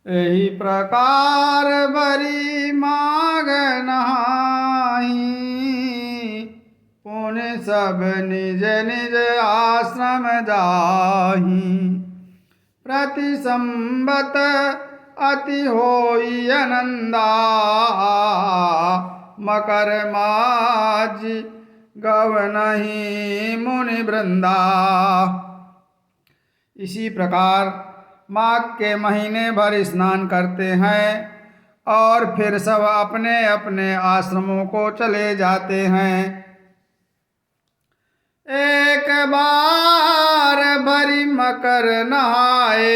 एही प्रकार बरी माग नहाई। पुण्य सब निज निज आश्रम जाही। प्रति संबत अति होई आनंदा। मकर माझी गवनहि मुनि वृंदा। इसी प्रकार माघ के महीने भर स्नान करते हैं और फिर सब अपने अपने आश्रमों को चले जाते हैं। एक बार भरी मकर नहाए।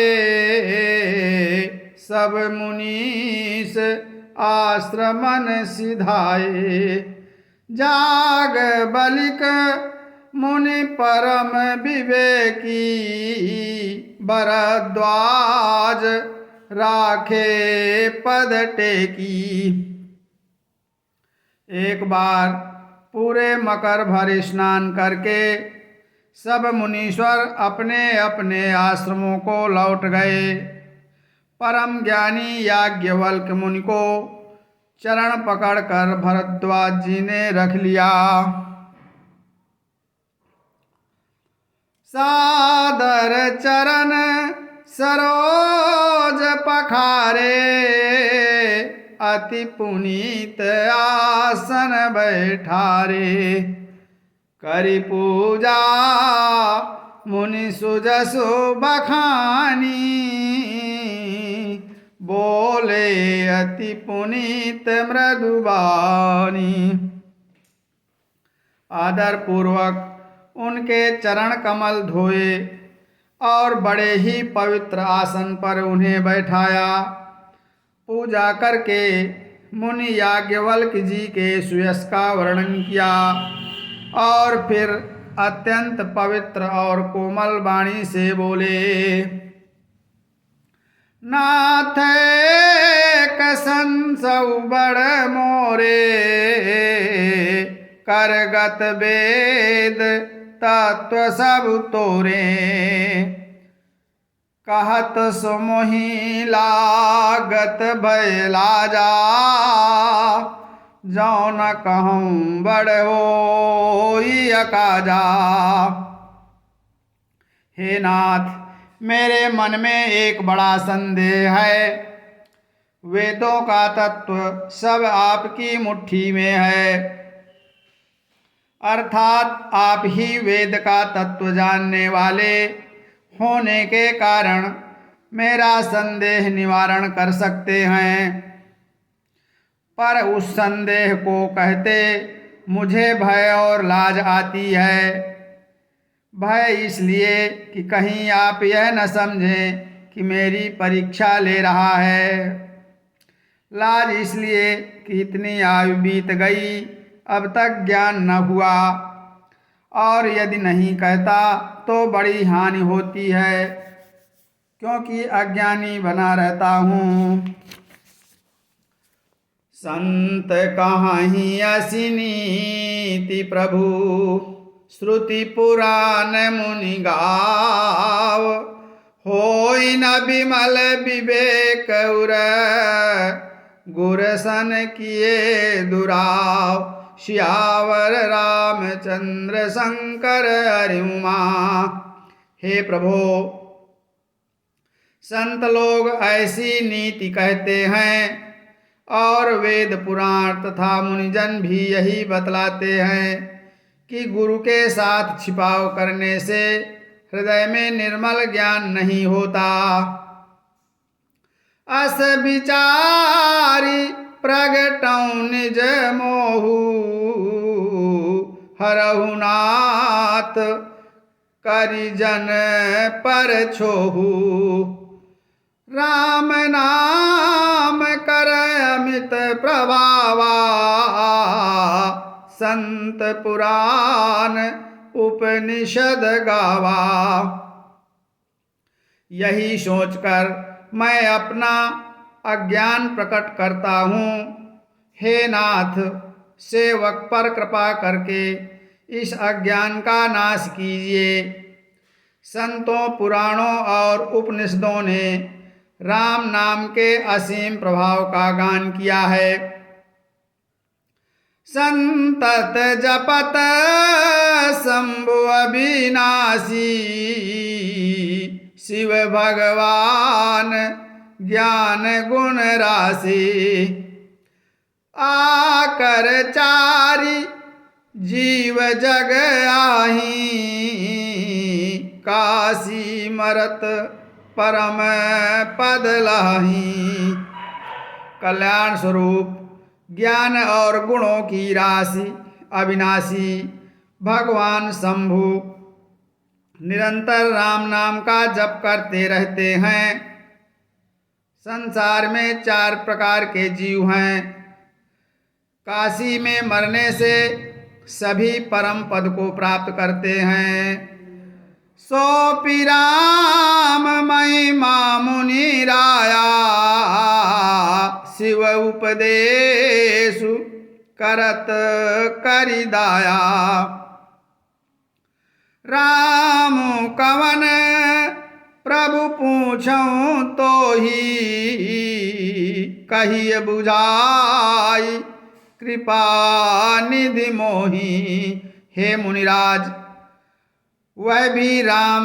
सब मुनीस आश्रमन सिधाए। जाग बलिक मुनि परम विवेकी। भरद्वाज राखे पद टेकी। एक बार पूरे मकर भर स्नान करके सब मुनीश्वर अपने अपने आश्रमों को लौट गए। परम ज्ञानी याज्ञवल्क्य मुनि को चरण पकड़कर भरद्वाज जी ने रख लिया। सादर चरण सरोज पखारे। अति पुनीत आसन बैठारे। करि पूजा मुनि सुजसु बखानी। बोले अति पुनीत मृदुबानी। आदर पूर्वक उनके चरण कमल धोए और बड़े ही पवित्र आसन पर उन्हें बैठाया। पूजा करके मुनि याज्ञवल्क्य जी के सुयश का वर्णन किया और फिर अत्यंत पवित्र और कोमल वाणी से बोले। नाथ कसंसौ बड़ मोरे। करगत वेद तत्व सब तोरे। कहत सो मोहि लागत भय लाजा। जौ न कहूँ बड़ होई अकाजा। हे नाथ, मेरे मन में एक बड़ा संदेह है। वेदों का तत्व सब आपकी मुट्ठी में है, अर्थात आप ही वेद का तत्व जानने वाले होने के कारण मेरा संदेह निवारण कर सकते हैं। पर उस संदेह को कहते मुझे भय और लाज आती है। भय इसलिए कि कहीं आप यह न समझें कि मेरी परीक्षा ले रहा है। लाज इसलिए कि इतनी आयु बीत गई, अब तक ज्ञान न हुआ, और यदि नहीं कहता तो बड़ी हानि होती है, क्योंकि अज्ञानी बना रहता हूँ। संत कहाहीं असी नीति प्रभु। श्रुति पुराण मुनि गाव। होई न विमल विवेक उर। गुरसन किए दुराव। सियावर रामचंद्र शंकर हरि उमा। हे प्रभो, संत लोग ऐसी नीति कहते हैं और वेद पुराण तथा मुनिजन भी यही बतलाते हैं कि गुरु के साथ छिपाव करने से हृदय में निर्मल ज्ञान नहीं होता। अस विचारी प्रगटौ निज मोहु। हरहु नाथ करिजन पर छोहु। राम नाम कर अमित प्रभावा। संत पुराण उपनिषद गावा। यही सोचकर मैं अपना अज्ञान प्रकट करता हूँ। हे नाथ, सेवक पर कृपा करके इस अज्ञान का नाश कीजिए। संतों, पुराणों और उपनिषदों ने राम नाम के असीम प्रभाव का गान किया है। संतत जपत शंभु अविनाशी, शिव भगवान ज्ञान गुण राशि। आकर चारि जीव जग आही, काशी मरत परम पद लाही। कल्याण स्वरूप ज्ञान और गुणों की राशि अविनाशी भगवान शंभु निरंतर राम नाम का जप करते रहते हैं। संसार में 4 प्रकार के जीव हैं। काशी में मरने से सभी परम पद को प्राप्त करते हैं। सो राम महिमा मुनि राया, शिव उपदेशु करत करि दाया। राम कवन प्रभु पूछऊं तो ही, कहिए बुझाई कृपा निधि मोही। हे मुनिराज, वह भी राम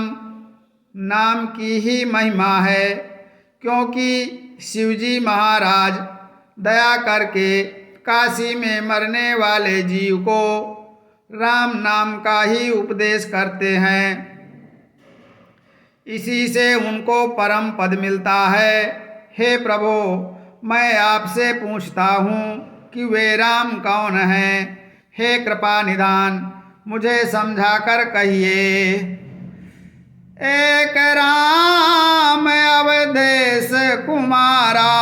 नाम की ही महिमा है, क्योंकि शिवजी महाराज दया करके काशी में मरने वाले जीव को राम नाम का ही उपदेश करते हैं। इसी से उनको परम पद मिलता है। हे प्रभु, मैं आपसे पूछता हूँ कि वे राम कौन हैं? हे कृपा निधान, मुझे समझाकर कहिए। एक राम अवधेश कुमारा,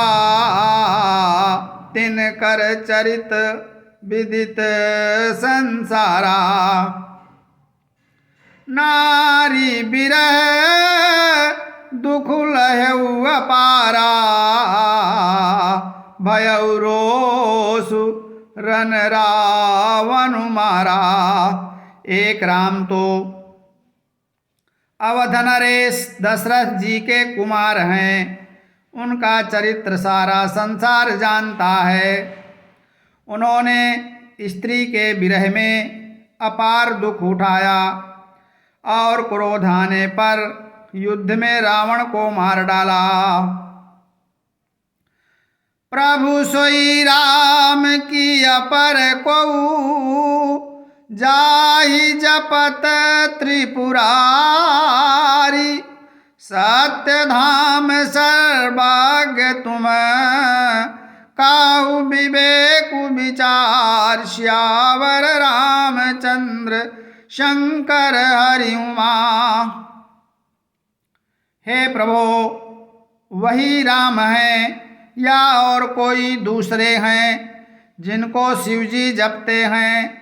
तिनकर चरित विदित संसारा। नारी बिरह दुख लहु अपारा, भयउ रोषु रन रावण मारा। एक राम तो अवध नरेश दशरथ जी के कुमार हैं। उनका चरित्र सारा संसार जानता है। उन्होंने स्त्री के विरह में अपार दुख उठाया और क्रोध आने पर युद्ध में रावण को मार डाला। प्रभु सोई राम की अपर को, जाहि जपत त्रिपुरारी। सत्य धाम सर्वज्ञ तुम, काहु विवेक विचार। श्यावर रामचंद्र शंकर हरि उमा। हे प्रभु, वही राम हैं या और कोई दूसरे हैं जिनको शिवजी जपते हैं?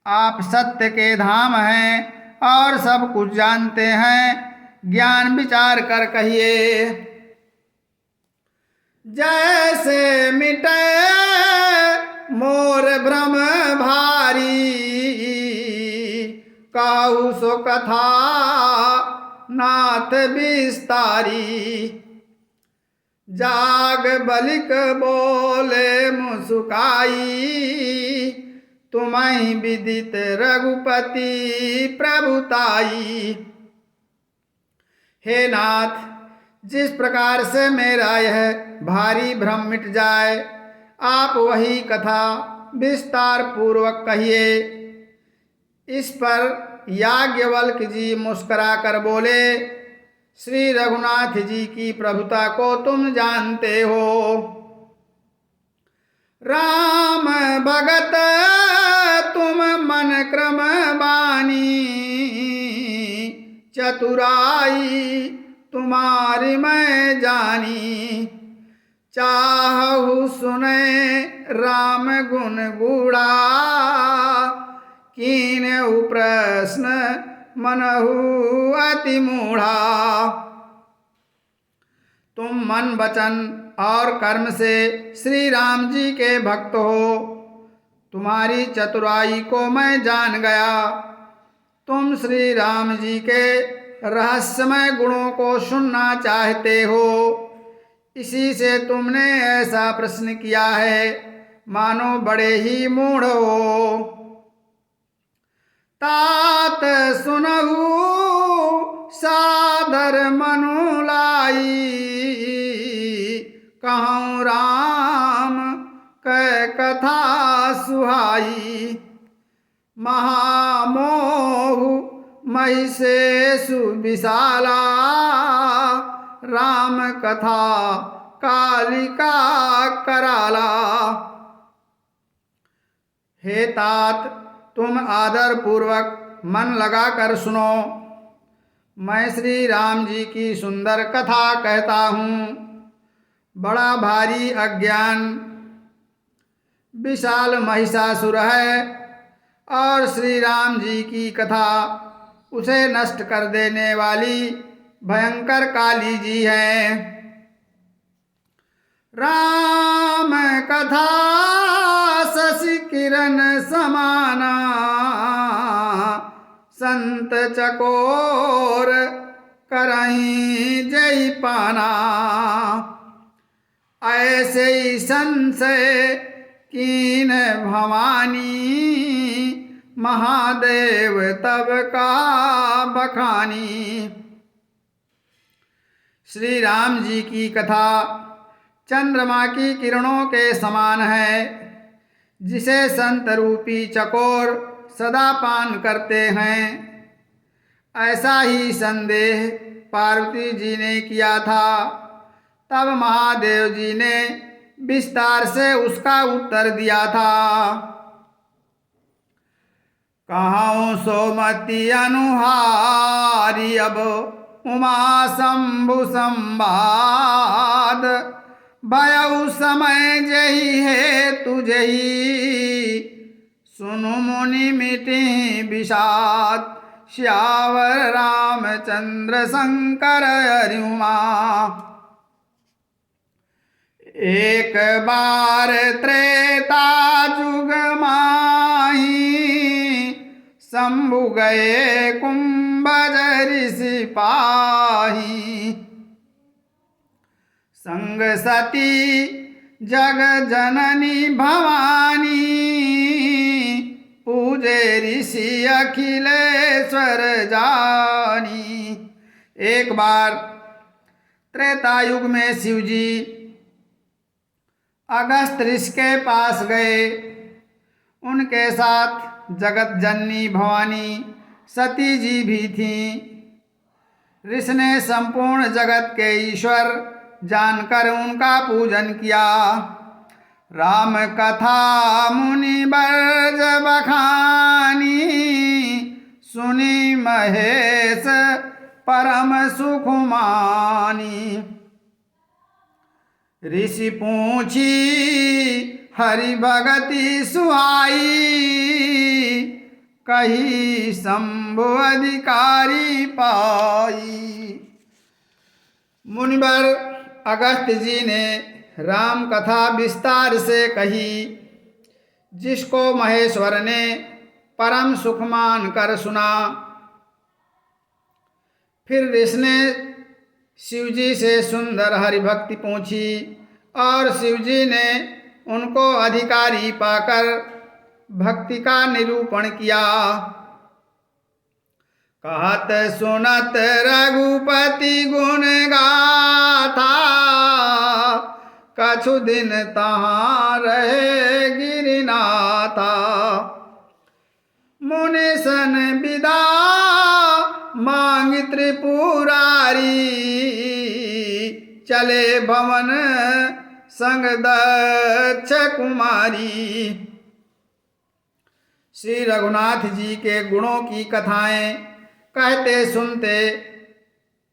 आप सत्य के धाम हैं और सब कुछ जानते हैं। ज्ञान विचार कर कहिए। जैसे मिटे मोर भ्रम भारी, काहू सो कथा नाथ विस्तारी। जाग बलिक बोले मुस्काई, तुम्हि विदित रघुपति प्रभुताई। हे नाथ, जिस प्रकार से मेरा यह भारी भ्रम मिट जाए, आप वही कथा विस्तार पूर्वक कहिए। इस पर याज्ञवल्क जी मुस्करा कर बोले, श्री रघुनाथ जी की प्रभुता को तुम जानते हो। राम भगत तुम मन क्रम बानी, चतुराई तुम्हारी मैं जानी। चाहु सुने राम गुण गुड़ा, कीन्हु प्रश्न मनहु अति मूढ़ा। तुम मन वचन और कर्म से श्री राम जी के भक्त हो। तुम्हारी चतुराई को मैं जान गया। तुम श्री राम जी के रहस्यमय गुणों को सुनना चाहते हो। इसी से तुमने ऐसा प्रश्न किया है, मानो बड़े ही मूढ़ हो। तात सुनहु सादर मनु लाई, कहूँ राम कै कथा सुहाई। महामोह महिषेषु विशाला, राम कथा कालिका कराला। हे तात, तुम आदर पूर्वक मन लगाकर सुनो। मैं श्री राम जी की सुंदर कथा कहता हूँ। बड़ा भारी अज्ञान विशाल महिषासुर है और श्री राम जी की कथा उसे नष्ट कर देने वाली भयंकर काली जी है। राम कथा शशि किरण समाना, संत चकोर करहीं जय पाना। ऐसे ही संशय कीन भवानी, महादेव तब का बखानी। श्री राम जी की कथा चंद्रमा की किरणों के समान है, जिसे संत रूपी चकोर सदा पान करते हैं। ऐसा ही संदेह पार्वती जी ने किया था। तब महादेव जी ने विस्तार से उसका उत्तर दिया था। कहूँ सोमति अनुहारी, अब उमा शंभु संवाद। भयउ समय जही है तुझही, सुनु मुनि मिटि विषाद। श्यावर रामचंद्र शंकर हरिउमा। एक बार त्रेता जुग माही, शंभु गए कुंभज ऋषि पाही। संग सती जग जननी भवानी, पूजे ऋषि अखिलेश्वर जानी। एक बार त्रेता युग में शिवजी अगस्त ऋषि के पास गए। उनके साथ जगत जननी भवानी सती जी भी थीं। ऋषि ने संपूर्ण जगत के ईश्वर जानकर उनका पूजन किया। राम कथा मुनि बरज बखानी, सुनी महेश परम सुख मानी। ऋषि पूछी हरि भगति सुहाई, कही शंभु अधिकारी पाई। मुनिवर अगस्त जी ने राम कथा विस्तार से कही, जिसको महेश्वर ने परम सुख मान कर सुना। फिर ऋषि ने शिवजी से सुंदर हरिभक्ति पूछी और शिवजी ने उनको अधिकारी पाकर भक्ति का निरूपण किया। कहत सुनत रघुपति गुण गाथा, कछु दिन तहाँ रहे गिरिनाथा। मुनि सन विदा मांग त्रिपुरारी, चले भवन संग दक्ष कुमारी। श्री रघुनाथ जी के गुणों की कथाएं कहते सुनते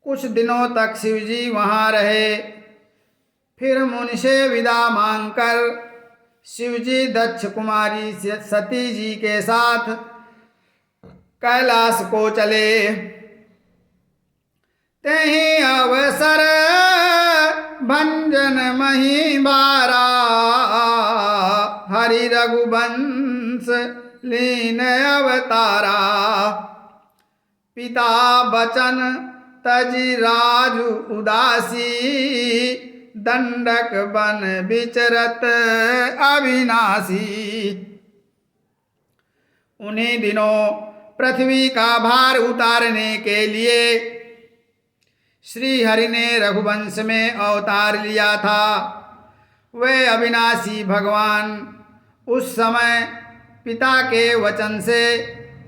कुछ दिनों तक शिवजी वहाँ रहे। फिर मुनि से विदा मांगकर शिवजी दक्ष कुमारी सती जी के साथ कैलाश को चले। तेहि अवसर भंजन मही बारा, हरि रघुवंश लीन अवतारा। पिता बचन तजि राजु उदासी, दंडक बन विचरत अविनाशी। उन्हीं दिनों पृथ्वी का भार उतारने के लिए श्री हरि ने रघुवंश में अवतार लिया था। वे अविनाशी भगवान उस समय पिता के वचन से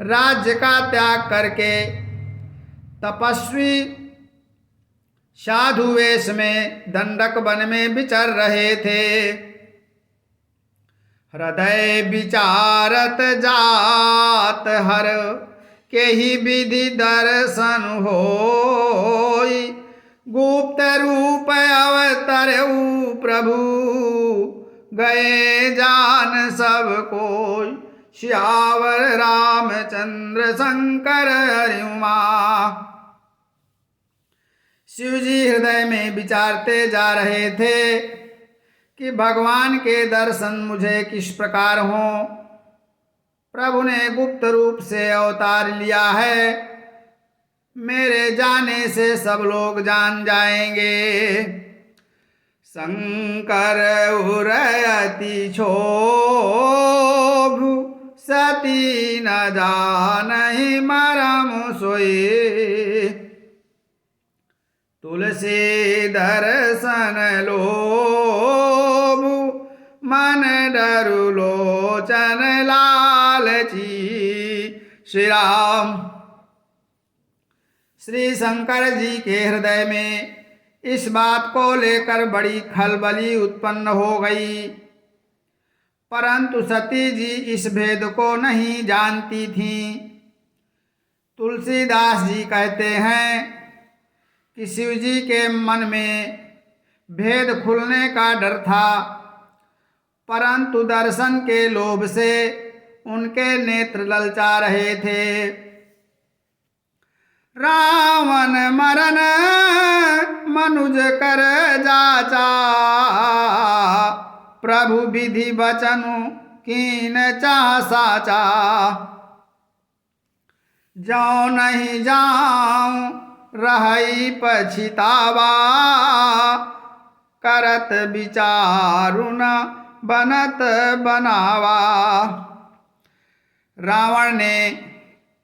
राज्य का त्याग करके तपस्वी साधु वेश में दंडक वन में विचर रहे थे। हृदय विचारत जात हर के ही विधि दर्शन होई। गुप्त रूप अवतरऊ प्रभु गए जान सब कोई। श्यावर रामचंद्र शंकर हरि उमा। शिव जी हृदय में विचारते जा रहे थे कि भगवान के दर्शन मुझे किस प्रकार हों। प्रभु ने गुप्त रूप से अवतार लिया है, मेरे जाने से सब लोग जान जाएंगे। शंकर उरयति क्षोभ सती न जानहि मरम सोई। तुलसी दर्शन लोभ मन डरु लोचन लालची। श्री राम। श्री शंकर जी के हृदय में इस बात को लेकर बड़ी खलबली उत्पन्न हो गई, परंतु सती जी इस भेद को नहीं जानती थीं। तुलसीदास जी कहते हैं कि शिव जी के मन में भेद खुलने का डर था, परंतु दर्शन के लोभ से उनके नेत्र ललचा रहे थे। रावण मरन मनुज कर जाचा। प्रभु विधि बचनु कीन चाह साचा। जाऊं नहीं जाऊं रहई पछितावा। करत विचारु न बनत बनावा। रावण ने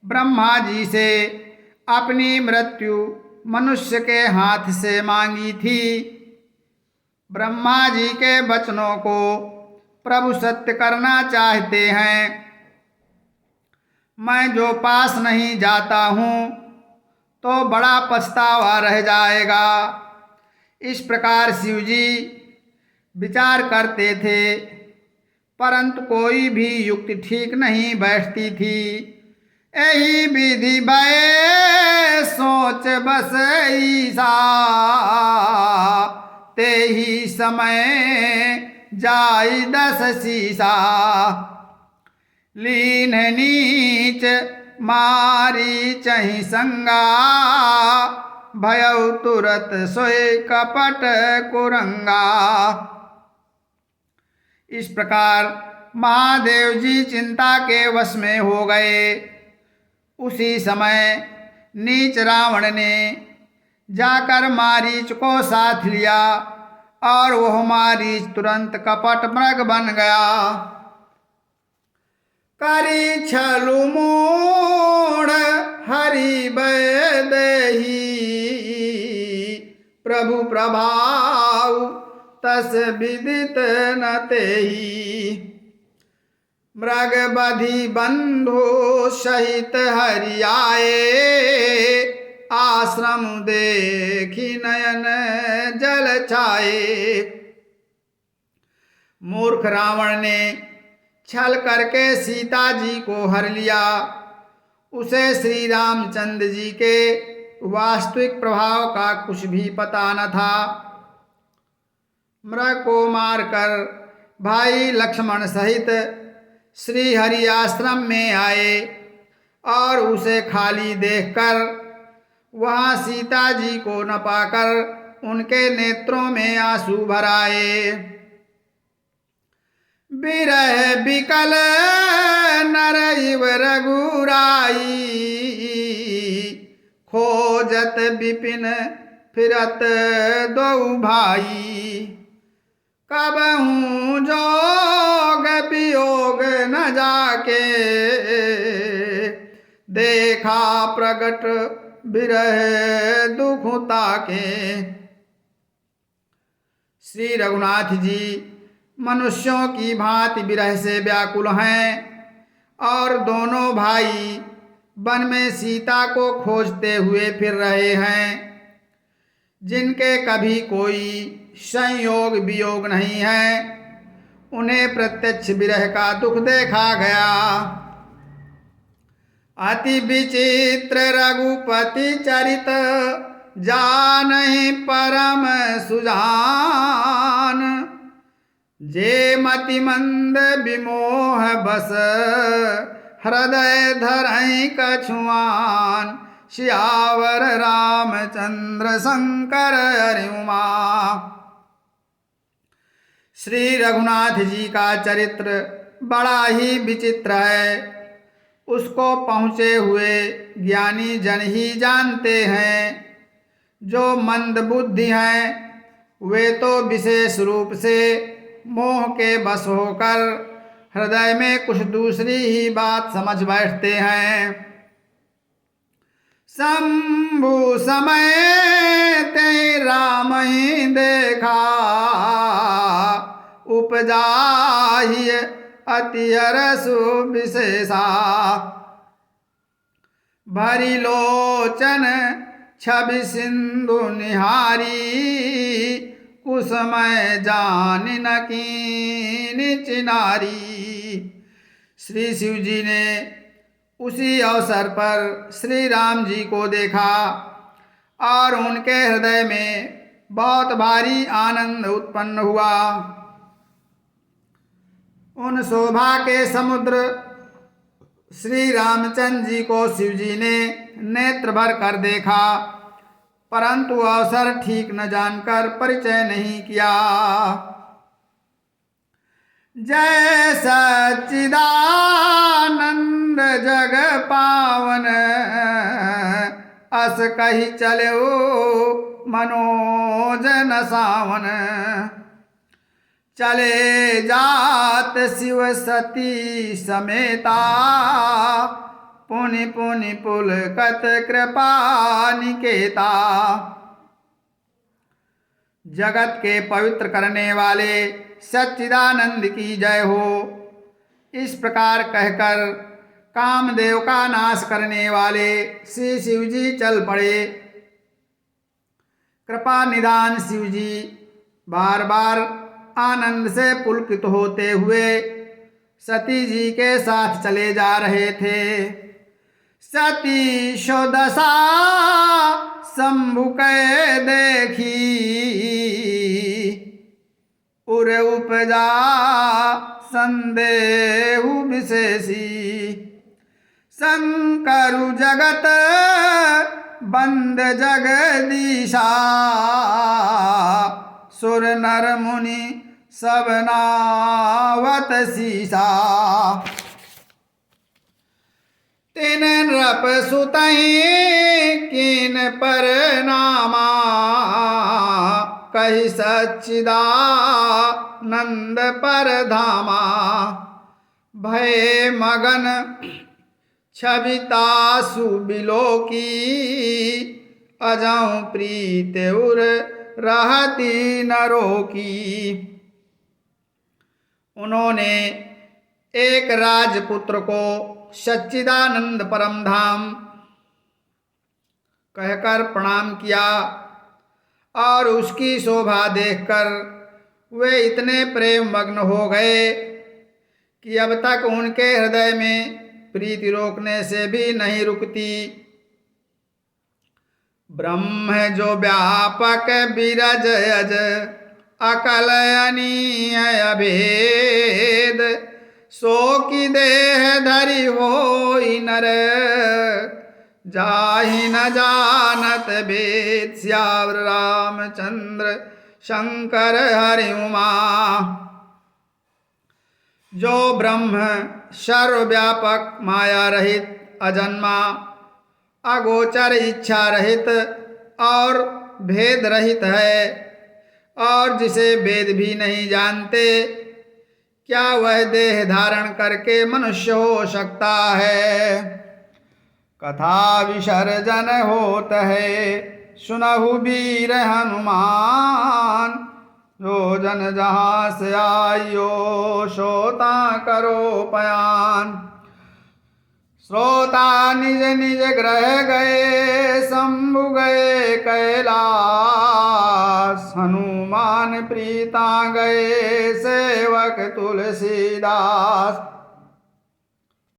ब्रह्मा जी से अपनी मृत्यु मनुष्य के हाथ से मांगी थी। ब्रह्मा जी के वचनों को प्रभु सत्य करना चाहते हैं। मैं जो पास नहीं जाता हूँ तो बड़ा पछतावा रह जाएगा। इस प्रकार शिव जी विचार करते थे, परंतु कोई भी युक्ति ठीक नहीं बैठती थी। यही विधि भय सोच बस ईसा। ते ही समय जाई 10 सीसा। लीन नीच मारी चहि संगा। भयउ तुरत सोय कपट कुरंगा। इस प्रकार महादेव जी चिंता के वश में हो गए। उसी समय नीच रावण ने जाकर मारीच को साथ लिया और वह मारीच तुरंत कपट मृग बन गया। करी छलु मोड़ हरि देही। प्रभु प्रभाव तस विदित न तेही। मृग बधि बंधु सहित हरि आए। आश्रम देखी नयन जल छाए। मूर्ख रावण ने छल करके सीता जी को हर लिया। उसे श्री रामचंद्र जी के वास्तविक प्रभाव का कुछ भी पता न था। मृग को मारकर भाई लक्ष्मण सहित श्री हरि आश्रम में आए और उसे खाली देखकर वहाँ सीता जी को न पाकर उनके नेत्रों में आंसू भर आए। बिरह बिकल नरइव रघुराई। खोजत विपिन फिरत दो भाई। कबहू जोग वियोग न जाके, देखा प्रगट बिरह दुख ताके। श्री रघुनाथ जी मनुष्यों की भांति विरह से व्याकुल हैं और दोनों भाई वन में सीता को खोजते हुए फिर रहे हैं, जिनके कभी कोई संयोग वियोग नहीं है। उन्हें प्रत्यक्ष विरह का दुख देखा गया। अति विचित्र रघुपति चरित, जानहि परम सुजान। जे मति मंद विमोह बस, हृदय धरहि कछुआन। सियावर रामचंद्र शंकर हरि उमा। श्री रघुनाथ जी का चरित्र बड़ा ही विचित्र है। उसको पहुँचे हुए ज्ञानी जन ही जानते हैं। जो मंद बुद्धि हैं वे तो विशेष रूप से मोह के बस होकर हृदय में कुछ दूसरी ही बात समझ बैठते हैं। शंभु समय ते राम ही देखा, उपजा ही अति रसु विशेषा। भरी लोचन छवि सिंधु निहारी, कुसमय जानि न कीनि चिनारी। श्री शिव जी ने उसी अवसर पर श्री राम जी को देखा और उनके हृदय में बहुत भारी आनंद उत्पन्न हुआ। उन शोभा के समुद्र श्री रामचंद्र जी को शिव जी ने नेत्र भर कर देखा, परंतु अवसर ठीक न जानकर परिचय नहीं किया। जय सच्चिदानंद जग पावन, अस कही चलो मनोजन सावन। चले जात शिव सती समेता, पुनि पुनि पुलकत कृपा निकेता। जगत के पवित्र करने वाले सच्चिदानंद की जय हो। इस प्रकार कहकर कामदेव का नाश करने वाले श्री शिव जी चल पड़े। कृपा निधान शिव जी बार बार आनंद से पुलकित होते हुए सती जी के साथ चले जा रहे थे। सती शोदशा शंभु कै देखी, उर उपजा संदेह विशेषी। शंकरु जगत बंद जगदीशा, सुर नर मुनि सब नावत सीसा। तिन नृप सुतहि कीन पर नामा, कहि सच्चिदानंद पर धामा। भय मगन छवितासु बिलोकी, अजहु प्रीत उर रहती नरों की। उन्होंने एक राजपुत्र को सच्चिदानंद परम धाम कहकर प्रणाम किया और उसकी शोभा देखकर वे इतने प्रेम मग्न हो गए कि अब तक उनके हृदय में प्रीति रोकने से भी नहीं रुकती। ब्रह्म जो व्यापक बिरज अज, अकलयनीय अभेद। सो की देह धरि होई नर, जाहि न जानत वेद। श्यावर रामचंद्र शंकर हरि उमा। जो ब्रह्म सर्वव्यापक माया रहित अजन्मा अगोचर इच्छा रहित और भेद रहित है और जिसे वेद भी नहीं जानते, क्या वह देह धारण करके मनुष्य हो सकता है। कथा विसर्जन होत है सुनहु वीर हनुमान, जो जन जहाँ से आयो श्रोता करो पयान। श्रोता निज निज ग्रह गए शंभु गए कैलाश, हनुमान प्रीता गए सेवक तुलसीदास।